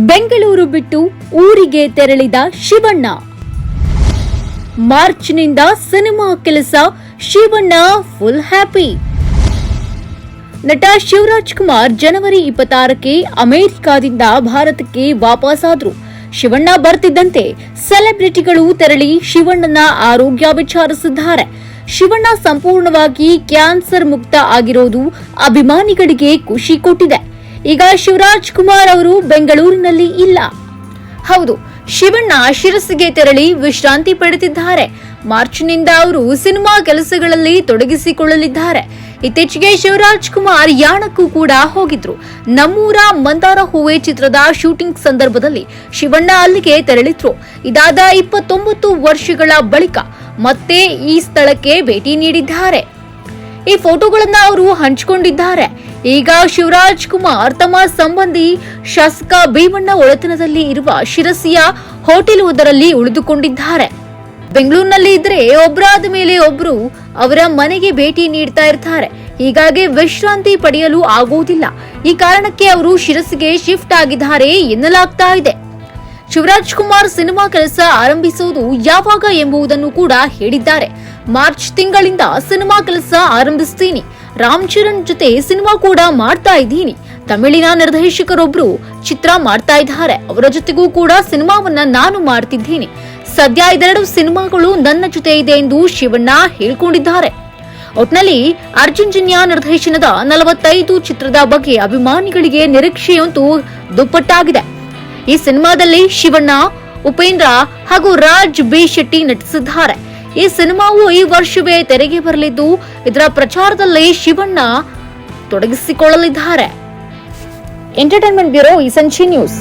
ಬೆಂಗಳೂರು ಬಿಟ್ಟು ಊರಿಗೆ ತೆರಳಿದ ಶಿವಣ್ಣ. ಮಾರ್ಚ್ನಿಂದ ಸಿನಿಮಾ ಕೆಲಸ, ಶಿವಣ್ಣ ಫುಲ್ ಹ್ಯಾಪಿ. ನಟ ಶಿವರಾಜ್ ಕುಮಾರ್ ಜನವರಿ 26ಕ್ಕೆ ಅಮೆರಿಕಾದಿಂದ ಭಾರತಕ್ಕೆ ವಾಪಸ್ಸಾದ್ರು. ಶಿವಣ್ಣ ಬರ್ತಿದ್ದಂತೆ ಸೆಲೆಬ್ರಿಟಿಗಳು ತೆರಳಿ ಶಿವಣ್ಣನ ಆರೋಗ್ಯ ವಿಚಾರಿಸಿದ್ದಾರೆ. ಶಿವಣ್ಣ ಸಂಪೂರ್ಣವಾಗಿ ಕ್ಯಾನ್ಸರ್ ಮುಕ್ತ ಆಗಿರೋದು ಅಭಿಮಾನಿಗಳಿಗೆ ಖುಷಿ ಕೊಟ್ಟಿದೆ. ಈಗ ಶಿವರಾಜ್ ಕುಮಾರ್ ಅವರು ಬೆಂಗಳೂರಿನಲ್ಲಿ ಇಲ್ಲ. ಹೌದು, ಶಿವಣ್ಣ ಶಿರಸಿಗೆ ತೆರಳಿ ವಿಶ್ರಾಂತಿ ಪಡೆದಿದ್ದಾರೆ. ಮಾರ್ಚ್ನಿಂದ ಅವರು ಸಿನಿಮಾ ಕೆಲಸಗಳಲ್ಲಿ ತೊಡಗಿಸಿಕೊಳ್ಳಲಿದ್ದಾರೆ. ಇತ್ತೀಚೆಗೆ ಶಿವರಾಜ್ ಕುಮಾರ್ ಯಾಣಕ್ಕೂ ಕೂಡ ಹೋಗಿದ್ರು. ನಮ್ಮೂರ ಮಂದಾರ ಹೂವೆ ಚಿತ್ರದ ಶೂಟಿಂಗ್ ಸಂದರ್ಭದಲ್ಲಿ ಶಿವಣ್ಣ ಅಲ್ಲಿಗೆ ತೆರಳಿದ್ರು. ಇದಾದ 29 ವರ್ಷಗಳ ಬಳಿಕ ಮತ್ತೆ ಈ ಸ್ಥಳಕ್ಕೆ ಭೇಟಿ ನೀಡಿದ್ದಾರೆ. ಈ ಫೋಟೋಗಳನ್ನ ಅವರು ಹಂಚಿಕೊಂಡಿದ್ದಾರೆ. ಈಗ ಶಿವರಾಜ್ ಕುಮಾರ್ ತಮ್ಮ ಸಂಬಂಧಿ ಶಾಸಕ ಭೀಮಣ್ಣ ಒಡೆತನದಲ್ಲಿ ಇರುವ ಶಿರಸಿಯ ಹೋಟೆಲ್ ಒಂದರಲ್ಲಿ ಉಳಿದುಕೊಂಡಿದ್ದಾರೆ. ಬೆಂಗಳೂರಿನಲ್ಲಿ ಇದ್ರೆ ಒಬ್ಬರಾದ ಮೇಲೆ ಒಬ್ರು ಅವರ ಮನೆಗೆ ಭೇಟಿ ನೀಡ್ತಾ ಇರ್ತಾರೆ. ಹೀಗಾಗಿ ವಿಶ್ರಾಂತಿ ಪಡೆಯಲು ಆಗುವುದಿಲ್ಲ. ಈ ಕಾರಣಕ್ಕೆ ಅವರು ಶಿರಸಿಗೆ ಶಿಫ್ಟ್ ಆಗಿದ್ದಾರೆ ಎನ್ನಲಾಗ್ತಾ ಇದೆ. ಶಿವರಾಜ್ ಕುಮಾರ್ ಸಿನಿಮಾ ಕೆಲಸ ಆರಂಭಿಸುವುದು ಯಾವಾಗ ಎಂಬುದನ್ನು ಕೂಡ ಹೇಳಿದ್ದಾರೆ. ಮಾರ್ಚ್ ತಿಂಗಳಿಂದ ಸಿನಿಮಾ ಕೆಲಸ ಆರಂಭಿಸ್ತೀನಿ. ರಾಮ್ ಚರಣ್ ಜೊತೆ ಸಿನಿಮಾ ಕೂಡ ಮಾಡ್ತಾ ಇದ್ದೀನಿ. ತಮಿಳಿನ ನಿರ್ದೇಶಕರೊಬ್ರು ಚಿತ್ರ ಮಾಡ್ತಾ ಇದ್ದಾರೆ. ಅವರ ಜೊತೆಗೂ ಕೂಡ ಸಿನಿಮಾವನ್ನ ನಾನು ಮಾಡ್ತಿದ್ದೀನಿ. ಸದ್ಯ 2 ಸಿನಿಮಾಗಳು ನನ್ನ ಜೊತೆ ಇದೆ ಎಂದು ಶಿವಣ್ಣ ಹೇಳ್ಕೊಂಡಿದ್ದಾರೆ. ಒಟ್ನಲ್ಲಿ ಅರ್ಜುನ್ ಜನ್ಯ ನಿರ್ದೇಶನದ 45 ಚಿತ್ರದ ಬಗ್ಗೆ ಅಭಿಮಾನಿಗಳಿಗೆ ನಿರೀಕ್ಷೆಯಂತೂ ದುಪ್ಪಟ್ಟಾಗಿದೆ. ಈ ಸಿನಿಮಾದಲ್ಲಿ ಶಿವಣ್ಣ, ಉಪೇಂದ್ರ ಹಾಗೂ ರಾಜ್ ಬಿ ಶೆಟ್ಟಿ ನಟಿಸಿದ್ದಾರೆ. ಈ ಸಿನಿಮಾವು ಈ ವರ್ಷವೇ ತೆರೆಗೆ ಬರಲಿದ್ದು, ಇದರ ಪ್ರಚಾರದಲ್ಲಿ ಶಿವಣ್ಣ ತೊಡಗಿಸಿಕೊಳ್ಳಲಿದ್ದಾರೆ. ಎಂಟರ್ಟೈನ್ಮೆಂಟ್ ಬ್ಯೂರೋ, ಈ ಸಂಚಿ ನ್ಯೂಸ್.